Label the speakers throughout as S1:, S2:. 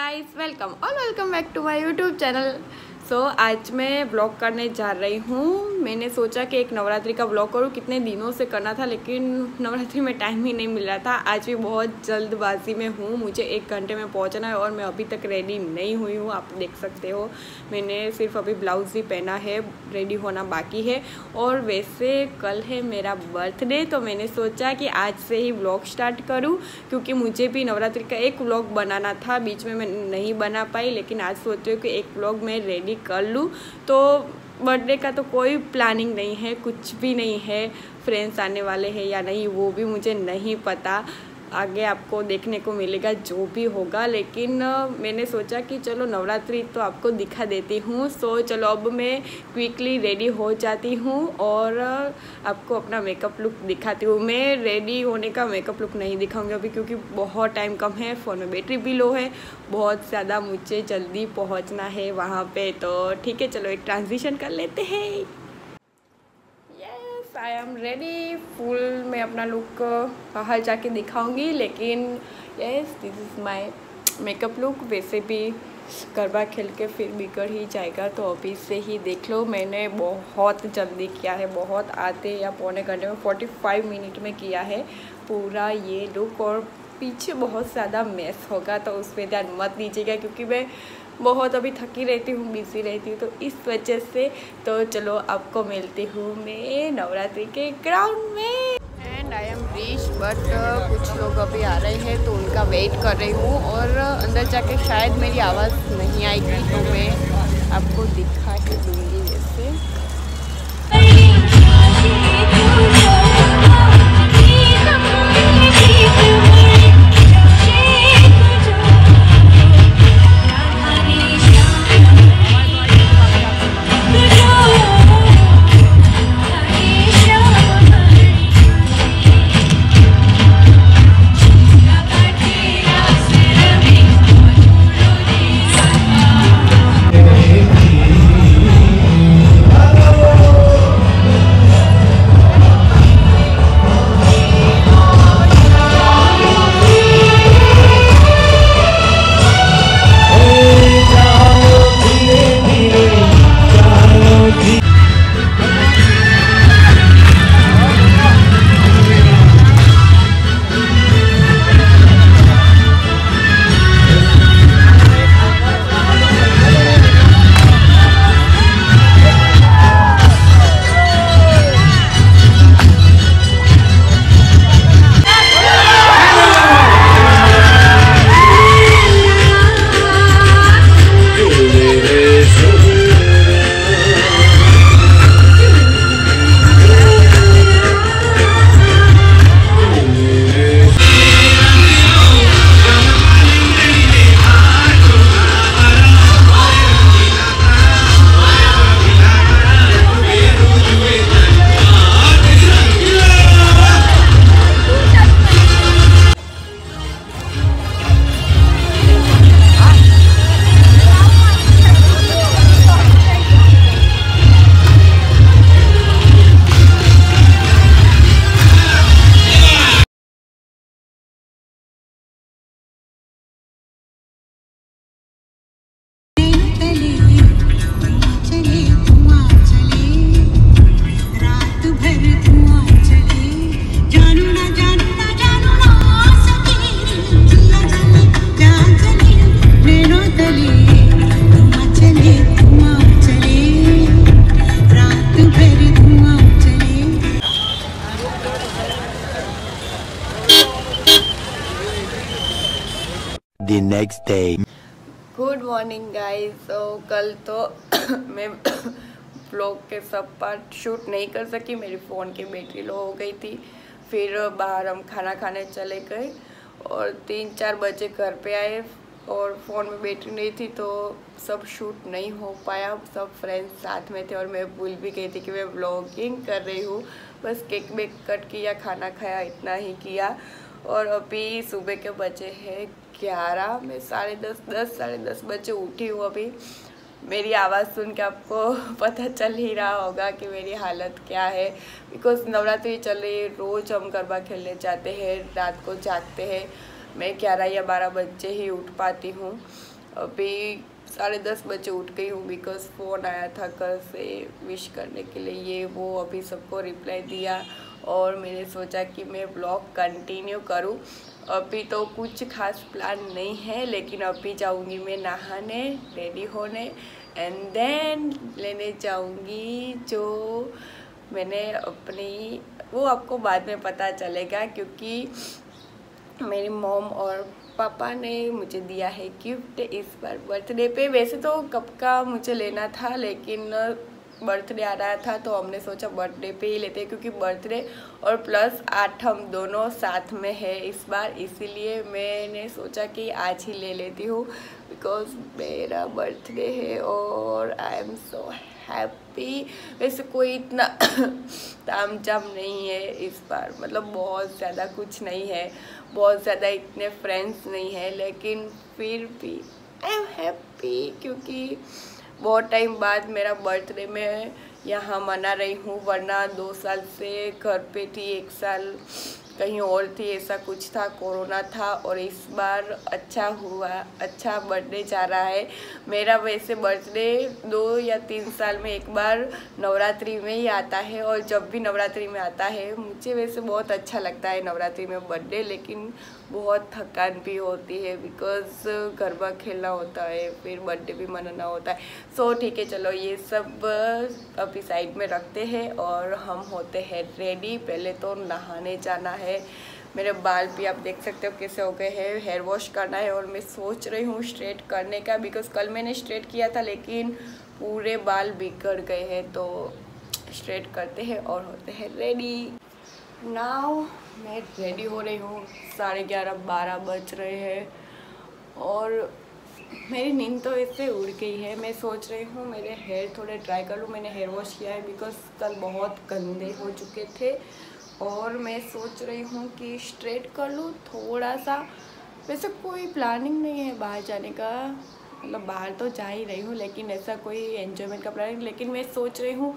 S1: Guys, welcome back to my YouTube channel. आज मैं blog करने जा रही हूँ। मैंने सोचा कि एक नवरात्रि का ब्लॉग करूँ, कितने दिनों से करना था लेकिन नवरात्रि में टाइम ही नहीं मिल रहा था। आज भी बहुत जल्दबाजी में हूँ, मुझे 1 घंटे में पहुँचना है और मैं अभी तक रेडी नहीं हुई हूँ। आप देख सकते हो मैंने सिर्फ अभी ब्लाउज़ ही पहना है, रेडी होना बाकी है। और वैसे कल है मेरा बर्थडे, तो मैंने सोचा कि आज से ही ब्लॉग स्टार्ट करूँ, क्योंकि मुझे भी नवरात्रि का एक व्लॉग बनाना था। बीच में मैं नहीं बना पाई, लेकिन आज सोच रही हूँ कि एक व्लॉग मैं रेडी कर लूँ। तो बर्थडे का तो कोई प्लानिंग नहीं है, कुछ भी नहीं है। फ्रेंड्स आने वाले हैं या नहीं वो भी मुझे नहीं पता, आगे आपको देखने को मिलेगा जो भी होगा। लेकिन मैंने सोचा कि चलो नवरात्रि तो आपको दिखा देती हूँ। चलो अब मैं क्विकली रेडी हो जाती हूँ और आपको अपना मेकअप लुक दिखाती हूँ। मैं रेडी होने का मेकअप लुक नहीं दिखाऊंगी अभी, क्योंकि बहुत टाइम कम है, फ़ोन में बैटरी भी लो है, बहुत ज़्यादा मुझे जल्दी पहुँचना है वहाँ पे। तो ठीक है, चलो एक ट्रांजिशन कर लेते हैं। I am ready full. मैं अपना लुक बाहर जाके दिखाऊंगी, लेकिन yes this is my makeup look. वैसे भी गरबा खेल के फिर बिगड़ ही जाएगा, तो अभी से ही देख लो। मैंने बहुत जल्दी किया है, बहुत आधे या पौने घंटे में 45 मिनट में किया है पूरा ये लुक। और पीछे बहुत ज़्यादा मेस होगा तो उस पर ध्यान मत दीजिएगा, क्योंकि मैं बहुत अभी थकी रहती हूँ, बिजी रहती हूँ, तो इस वजह से। तो चलो आपको मिलती हूँ मैं नवरात्रि के ग्राउंड में। And I M reach, but कुछ लोग अभी आ रहे हैं तो उनका वेट कर रही हूँ। और अंदर जाके शायद मेरी आवाज़ नहीं आएगी, तो मैं आपको दिखा ही दूँगी वैसे।
S2: The next day.
S1: Good morning guys. कल तो मैं ब्लॉग के सब पार्ट शूट नहीं कर सकी, मेरी फ़ोन की बैटरी लो हो गई थी। फिर बाहर हम खाना खाने चले गए और 3-4 बजे घर पे आए और फ़ोन में बैटरी नहीं थी, तो सब शूट नहीं हो पाया। सब फ्रेंड्स साथ में थे और मैं भूल भी गई थी कि मैं ब्लॉगिंग कर रही हूँ। बस केक बेक कट किया, खाना खाया, इतना ही किया। और अभी सुबह के बजे हैं 11। मैं 10:30 बजे उठी हूँ अभी। मेरी आवाज़ सुन के आपको पता चल ही रहा होगा कि मेरी हालत क्या है, बिकॉज नवरात्रि चल रही है। रोज़ हम गरबा खेलने जाते हैं, रात को जागते हैं। मैं 11 या 12 बजे ही उठ पाती हूँ अभी 10:30 बजे उठ गई हूँ बिकॉज फ़ोन आया था कल से विश करने के लिए, ये वो अभी सबको रिप्लाई दिया और मैंने सोचा कि मैं ब्लॉग कंटिन्यू करूँ। अभी तो कुछ खास प्लान नहीं है, लेकिन अभी जाऊँगी मैं नहाने, रेडी होने एंड देन लेने जाऊँगी जो मैंने अपनी, वो आपको बाद में पता चलेगा क्योंकि मेरी मॉम और पापा ने मुझे दिया है गिफ्ट इस बार बर्थडे पे। वैसे तो कब का मुझे लेना था, लेकिन बर्थडे आ रहा था तो हमने सोचा बर्थडे पे ही लेते हैं क्योंकि बर्थडे और प्लस 8 हम दोनों साथ में है इस बार, इसीलिए मैंने सोचा कि आज ही ले लेती हूँ बिकॉज मेरा बर्थडे है और आई एम सो हैप्पी। वैसे कोई इतना ताम झाम नहीं है इस बार, मतलब बहुत ज़्यादा कुछ नहीं है, बहुत ज़्यादा इतने फ्रेंड्स नहीं है, लेकिन फिर भी आई एम हैप्पी क्योंकि बहुत टाइम बाद मेरा बर्थडे मैं यहाँ मना रही हूँ, वरना 2 साल से घर पे थी, 1 साल कहीं और थी, ऐसा कुछ था, कोरोना था। और इस बार अच्छा हुआ, अच्छा बर्थडे जा रहा है मेरा। वैसे बर्थडे 2 या 3 साल में एक बार नवरात्रि में ही आता है और जब भी नवरात्रि में आता है मुझे वैसे बहुत अच्छा लगता है नवरात्रि में बर्थडे, लेकिन बहुत थकान भी होती है बिकॉज गरबा खेलना होता है, फिर बर्थडे भी मनाना होता है। सो ठीक है, चलो ये सब अभी साइड में रखते हैं और हम होते हैं रेडी। पहले तो नहाने जाना है, मेरे बाल भी आप देख सकते हो कैसे हो गए हैं, हेयर वॉश करना है और मैं सोच रही हूँ स्ट्रेट करने का बिकॉज कल मैंने स्ट्रेट किया था लेकिन पूरे बाल बिगड़ गए हैं, तो स्ट्रेट करते हैं और होते हैं रेडी। नाउ मैं रेडी हो रही हूँ, 11:30-12 बज रहे हैं और मेरी नींद तो ऐसे उड़ गई है। मैं सोच रही हूँ मेरे हेयर थोड़े ड्राई कर लूँ, मैंने हेयर वॉश किया है बिकॉज कल बहुत गंदे हो चुके थे और मैं सोच रही हूँ कि स्ट्रेट कर लूँ थोड़ा सा। वैसे कोई प्लानिंग नहीं है बाहर जाने का, मतलब बाहर तो जा ही रही हूँ लेकिन ऐसा कोई एन्जॉयमेंट का प्लानिंग, लेकिन मैं सोच रही हूँ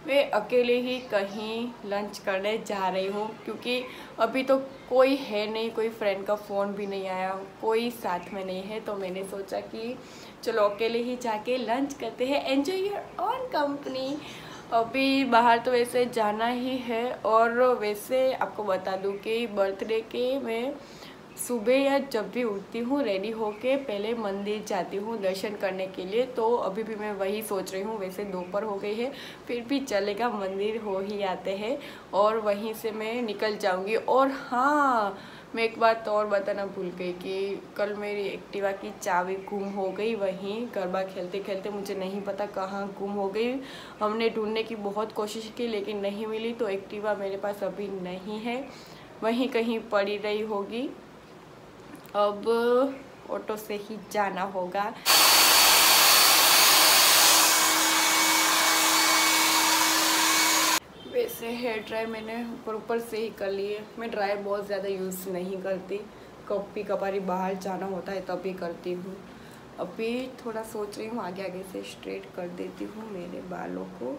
S1: मैं अकेले ही कहीं लंच करने जा रही हूँ क्योंकि अभी तो कोई है नहीं, कोई फ्रेंड का फ़ोन भी नहीं आया, कोई साथ में नहीं है, तो मैंने सोचा कि चलो अकेले ही जाके लंच करते हैं, एंजॉय योर ओन कंपनी। अभी बाहर तो वैसे जाना ही है और वैसे आपको बता दूँ कि बर्थडे के मैं सुबह या जब भी उठती हूँ रेडी होके पहले मंदिर जाती हूँ दर्शन करने के लिए, तो अभी भी मैं वही सोच रही हूँ। वैसे दोपहर हो गई है फिर भी चलेगा, मंदिर हो ही आते हैं और वहीं से मैं निकल जाऊँगी। और हाँ, मैं एक बात और बताना भूल गई कि कल मेरी एक्टिवा की चाबी गुम हो गई, वहीं गरबा खेलते खेलते मुझे नहीं पता कहाँ गुम हो गई। हमने ढूंढने की बहुत कोशिश की लेकिन नहीं मिली, तो एक्टिवा मेरे पास अभी नहीं है, वहीं कहीं पड़ी रही होगी। अब ऑटो से ही जाना होगा। वैसे हेयर ड्राई मैंने ऊपर से ही कर लिए, मैं ड्रायर बहुत ज़्यादा यूज़ नहीं करती, कभी कभार बाहर जाना होता है तभी करती हूँ। अभी थोड़ा सोच रही हूँ आगे आगे से स्ट्रेट कर देती हूँ मेरे बालों को।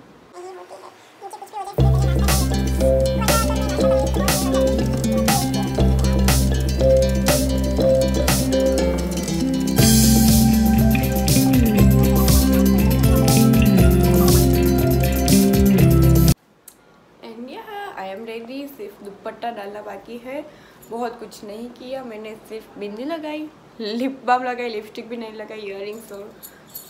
S1: सिर्फ दुपट्टा डालना बाकी है, बहुत कुछ नहीं किया मैंने, सिर्फ बिंदी लगाई, लिप बाम लगाई, लिपस्टिक भी नहीं लगाई, इयररिंग्स और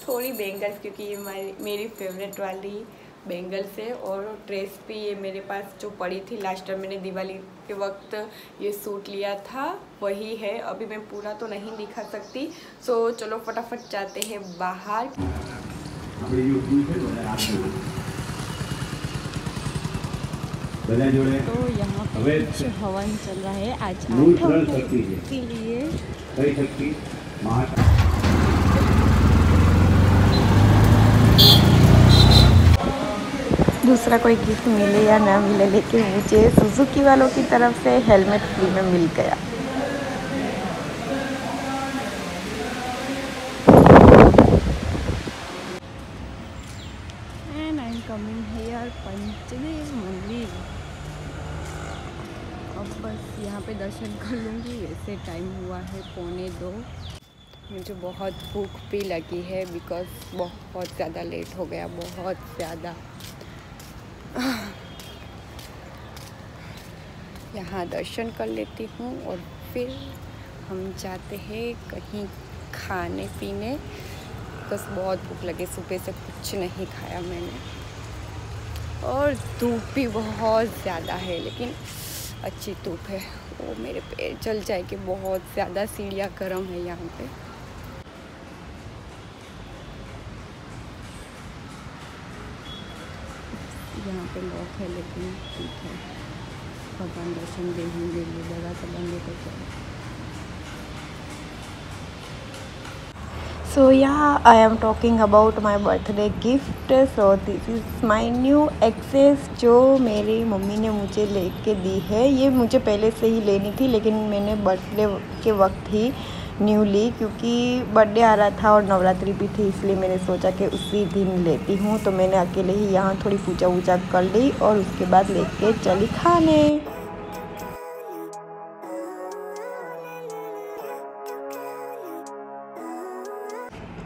S1: थोड़ी बैंगल्स क्योंकि ये मेरी फेवरेट वाली बैंगल्स है। और ड्रेस भी ये मेरे पास जो पड़ी थी लास्ट टाइम मैंने दिवाली के वक्त ये सूट लिया था वही है। अभी मैं पूरा तो नहीं दिखा सकती, सो चलो फटाफट जाते हैं बाहर। तो यहाँ पे कुछ हवन चल रहा है आज 8 अगस्त, इसीलिए दूसरा कोई गिफ्ट मिले या ना मिले, लेकिन मुझे सुजुकी वालों की तरफ से हेलमेट फ्री में मिल गया। And I am coming here Panchdev mandir. अब बस यहाँ पे दर्शन कर लूँगी, वैसे टाइम हुआ है 1:45। मुझे बहुत भूख भी लगी है बिकॉज़ बहुत ज़्यादा लेट हो गया, बहुत ज़्यादा। यहाँ दर्शन कर लेती हूँ और फिर हम जाते हैं कहीं खाने पीने, बस बहुत भूख लगी। सुबह से कुछ नहीं खाया मैंने और धूप भी बहुत ज़्यादा है, लेकिन अच्छी धूप है। वो मेरे पैर जल जाएगी, बहुत ज़्यादा सीढ़ियाँ गर्म है यहाँ पे। यहाँ पे लॉक है, लेकिन ठीक है, भगवान दर्शन देंगे, जगह सब बंद कर चले। So yeah, I am talking about my birthday gift. So this is my new access जो मेरी मम्मी ने मुझे लेके दी है। ये मुझे पहले से ही लेनी थी, लेकिन मैंने बर्थडे के वक्त ही न्यू ली, क्योंकि बर्थडे आ रहा था और नवरात्रि भी थी, इसलिए मैंने सोचा कि उसी दिन लेती हूँ। तो मैंने अकेले ही यहाँ थोड़ी पूजा वूजा कर ली और उसके बाद लेके चली खाने।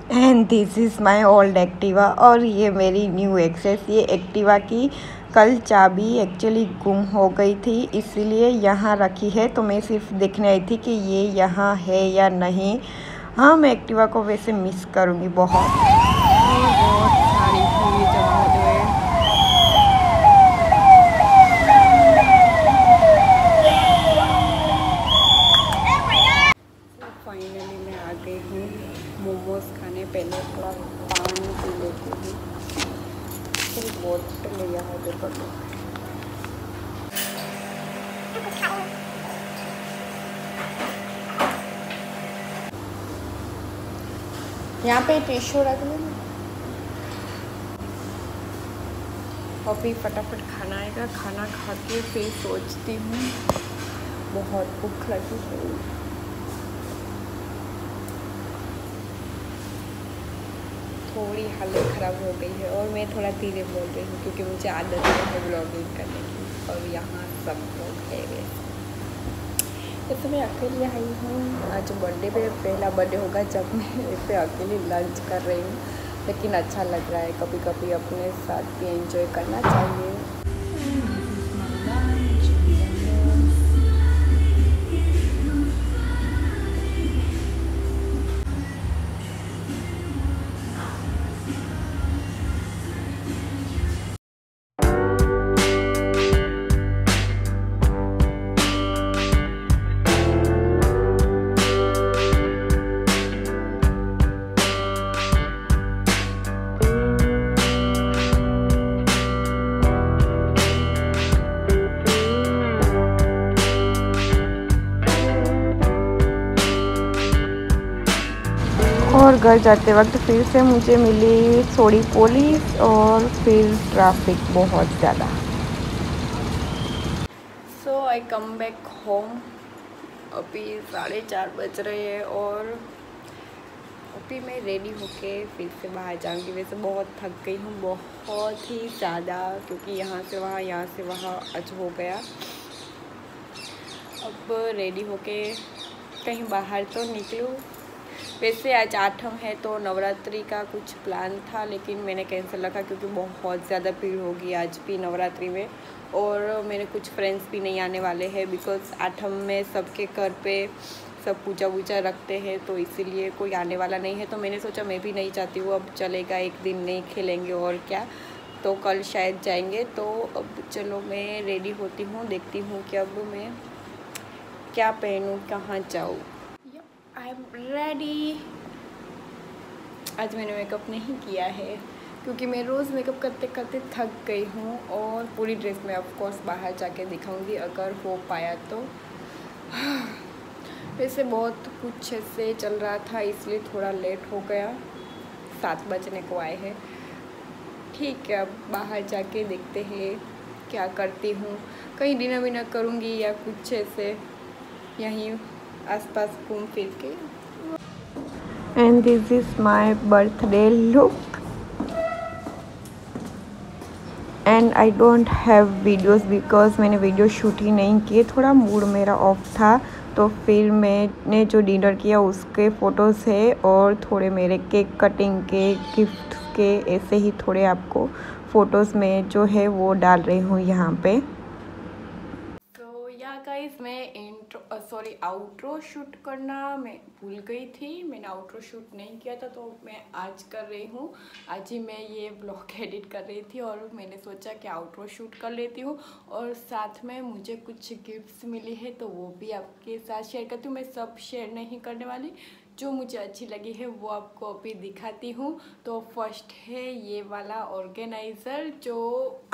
S1: And this is my old Activa और ये मेरी न्यू एक्सेस। ये एक्टिवा की कल चाबी एक्चुअली गुम हो गई थी, इसलिए यहाँ रखी है। तो मैं सिर्फ देखने आई थी कि ये यहाँ है या नहीं। हाँ, मैं एक्टिवा को वैसे मिस करूँगी बहुत सारी भीड़ जमा हो गई। फाइनली मैं आ गई हूँ मोमोज खाने। पहले थोड़ा पानी पी लेती हूँ, फिर बोतल लिया है देखो। यहाँ पे टिश्यू रख लेना। अभी फटाफट खाना आएगा, खाना खा के फिर सोचती हूँ, बहुत भूख लगी है। थोड़ी हालत ख़राब हो गई है और मैं थोड़ा धीरे बोल रही हूँ, क्योंकि मुझे आदत है ब्लॉगिंग करने की और यहाँ सब लोग है। वैसे मैं अकेले आई हूँ। आज बर्थडे पे पहला बर्थडे होगा जब मैं इस अकेले लंच कर रही हूँ, लेकिन अच्छा लग रहा है। कभी कभी अपने साथ भी एंजॉय करना चाहिए। और घर जाते वक्त फिर से मुझे मिली थोड़ी पुलिस और फिर ट्रैफिक बहुत ज़्यादा। सो आई कम बैक होम। अभी 4:30 बज रहे हैं और अभी मैं रेडी होके फिर से बाहर जाऊंगी। वैसे बहुत थक गई हूँ, बहुत ही ज़्यादा, क्योंकि यहाँ से वहाँ आज हो गया। अब रेडी होके कहीं बाहर तो निकलूँ। वैसे आज 8वीं है तो नवरात्रि का कुछ प्लान था, लेकिन मैंने कैंसिल रखा क्योंकि बहुत ज़्यादा भीड़ होगी आज भी नवरात्रि में, और मेरे कुछ फ्रेंड्स भी नहीं आने वाले हैं बिकॉज़ 8वीं में सबके घर पे सब पूजा वूजा रखते हैं, तो इसीलिए कोई आने वाला नहीं है। तो मैंने सोचा मैं भी नहीं चाहती हूँ, अब चलेगा, एक दिन नहीं खेलेंगे और क्या, तो कल शायद जाएंगे। तो अब चलो मैं रेडी होती हूँ, देखती हूँ कि अब मैं क्या पहनूँ, कहाँ जाऊँ। I am ready. आज मैंने मेकअप नहीं किया है क्योंकि मैं रोज़ मेकअप करते करते थक गई हूँ, और पूरी ड्रेस में ऑफ कोर्स बाहर जाके दिखाऊंगी अगर हो पाया तो। वैसे बहुत कुछ ऐसे चल रहा था इसलिए थोड़ा लेट हो गया, 7 बजने को आए हैं। ठीक है, अब बाहर जाके देखते हैं क्या करती हूँ। कहीं डिनर विनर करूँगी या कुछ ऐसे यहीं आसपास घूम फिर के। And this is my birthday look. And I don't have videos because मैंने वीडियो शूट ही नहीं किए, थोड़ा मूड मेरा ऑफ था। तो फिर मैंने जो डिनर किया उसके फ़ोटोज़ है और थोड़े मेरे केक कटिंग के, गिफ्ट के, ऐसे ही थोड़े आपको फ़ोटोज़ में जो है वो डाल रही हूँ यहाँ पे। तो या गाइस मैं आउट्रो शूट करना मैं भूल गई थी, मैंने आउट्रो शूट नहीं किया था, तो मैं आज कर रही हूँ। आज ही मैं ये ब्लॉग एडिट कर रही थी और मैंने सोचा कि आउट्रो शूट कर लेती हूँ और साथ में मुझे कुछ गिफ्ट्स मिली है तो वो भी आपके साथ शेयर करती हूँ। मैं सब शेयर नहीं करने वाली, जो मुझे अच्छी लगी है वो आपको अभी दिखाती हूँ। तो फर्स्ट है ये वाला ऑर्गेनाइज़र जो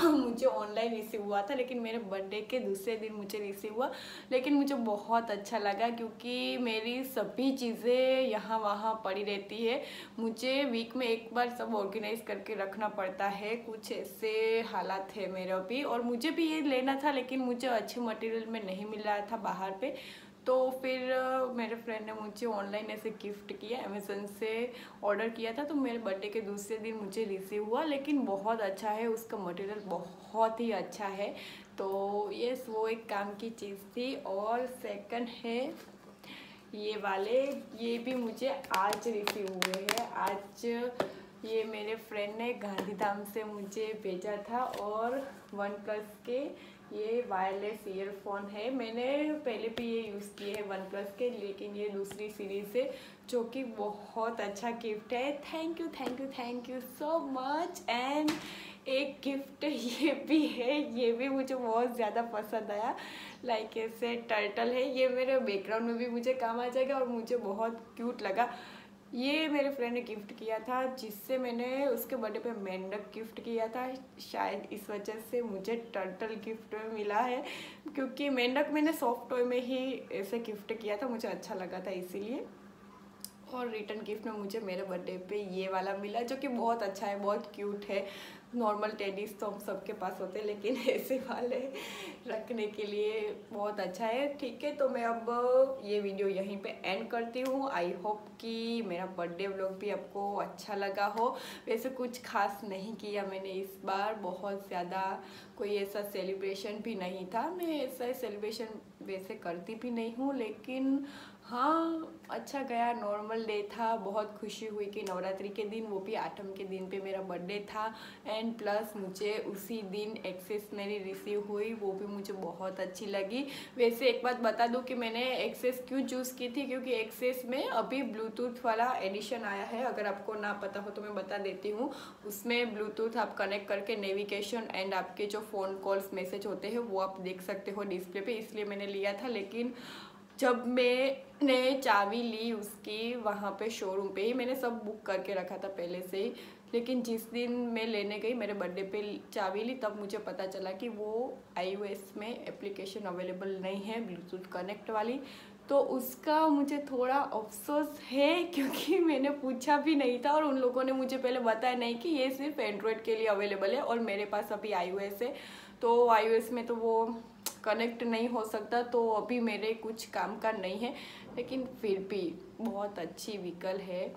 S1: मुझे ऑनलाइन रिसीव हुआ था, लेकिन मेरे बर्थडे के दूसरे दिन मुझे रिसीव हुआ। लेकिन मुझे बहुत अच्छा लगा क्योंकि मेरी सभी चीज़ें यहाँ वहाँ पड़ी रहती है, मुझे वीक में एक बार सब ऑर्गेनाइज करके रखना पड़ता है, कुछ ऐसे हालात है मेरा भी। और मुझे भी ये लेना था लेकिन मुझे अच्छे मटेरियल में नहीं मिल रहा था बाहर पे, तो फिर मेरे फ्रेंड ने मुझे ऑनलाइन ऐसे गिफ्ट किया, अमेज़न से ऑर्डर किया था, तो मेरे बर्थडे के दूसरे दिन मुझे रिसीव हुआ। लेकिन बहुत अच्छा है, उसका मटेरियल बहुत ही अच्छा है, तो यस वो एक काम की चीज़ थी। और सेकंड है ये वाले, ये भी मुझे आज रिसीव हुए हैं। आज ये मेरे फ्रेंड ने गांधीधाम से मुझे भेजा था और वन प्लस के ये वायरलेस ईयरफोन है। मैंने पहले भी ये यूज़ किए हैं वन प्लस के, लेकिन ये दूसरी सीरीज़ है जो कि बहुत अच्छा गिफ्ट है। Thank you so much. And एक गिफ्ट ये भी है, ये भी मुझे बहुत ज़्यादा पसंद आया। लाइक ऐसे टर्टल है, ये मेरे बैकग्राउंड में भी मुझे काम आ जाएगा और मुझे बहुत क्यूट लगा। ये मेरे फ्रेंड ने गिफ्ट किया था, जिससे मैंने उसके बर्थडे पे मेंढक गिफ्ट किया था, शायद इस वजह से मुझे टर्टल गिफ्ट में मिला है, क्योंकि मेंढक मैंने सॉफ्ट टॉय में ही ऐसे गिफ्ट किया था, मुझे अच्छा लगा था इसीलिए। और रिटर्न गिफ्ट में मुझे मेरे बर्थडे पे ये वाला मिला जो कि बहुत अच्छा है, बहुत क्यूट है। नॉर्मल टेडीज तो हम सबके पास होते हैं, लेकिन ऐसे वाले रखने के लिए बहुत अच्छा है। ठीक है, तो मैं अब ये वीडियो यहीं पे एंड करती हूँ। आई होप कि मेरा बर्थडे व्लॉग भी आपको अच्छा लगा हो। वैसे कुछ खास नहीं किया मैंने इस बार, बहुत ज़्यादा कोई ऐसा सेलिब्रेशन भी नहीं था, मैं ऐसा सेलिब्रेशन वैसे करती भी नहीं हूँ, लेकिन हाँ अच्छा गया, नॉर्मल डे था। बहुत खुशी हुई कि नवरात्रि के दिन, वो भी आठम के दिन पे मेरा बर्थडे था, एंड प्लस मुझे उसी दिन एक्सेस मेरी रिसीव हुई, वो भी मुझे बहुत अच्छी लगी। वैसे एक बात बता दूं कि मैंने एक्सेस क्यों चूज़ की थी, क्योंकि एक्सेस में अभी ब्लूटूथ वाला एडिशन आया है, अगर आपको ना पता हो तो मैं बता देती हूँ। उसमें ब्लूटूथ आप कनेक्ट करके नेविगेशन एंड आपके जो फ़ोन कॉल्स मैसेज होते हैं वो आप देख सकते हो डिस्प्ले पे, इसलिए मैंने लिया था। लेकिन जब मैंने चाबी ली उसकी, वहाँ पे शोरूम पे ही मैंने सब बुक करके रखा था पहले से ही, लेकिन जिस दिन मैं लेने गई मेरे बर्थडे पे चाबी ली, तब मुझे पता चला कि वो iOS में एप्लीकेशन अवेलेबल नहीं है ब्लूटूथ कनेक्ट वाली। तो उसका मुझे थोड़ा अफसोस है, क्योंकि मैंने पूछा भी नहीं था और उन लोगों ने मुझे पहले बताया नहीं कि ये सिर्फ एंड्रॉयड के लिए अवेलेबल है, और मेरे पास अभी iOS है, तो iOS में तो वो कनेक्ट नहीं हो सकता, तो अभी मेरे कुछ काम का नहीं है। लेकिन फिर भी बहुत अच्छी व्हीकल है।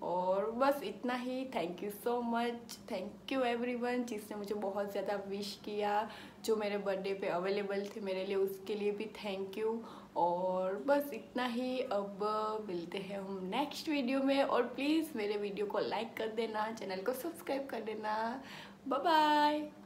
S1: और बस इतना ही। Thank you so much, thank you everyone जिसने मुझे बहुत ज़्यादा विश किया, जो मेरे बर्थडे पे अवेलेबल थे मेरे लिए, उसके लिए भी थैंक यू। और बस इतना ही, अब मिलते हैं हम नेक्स्ट वीडियो में। और प्लीज़ मेरे वीडियो को लाइक कर देना, चैनल को सब्सक्राइब कर देना। Bye bye.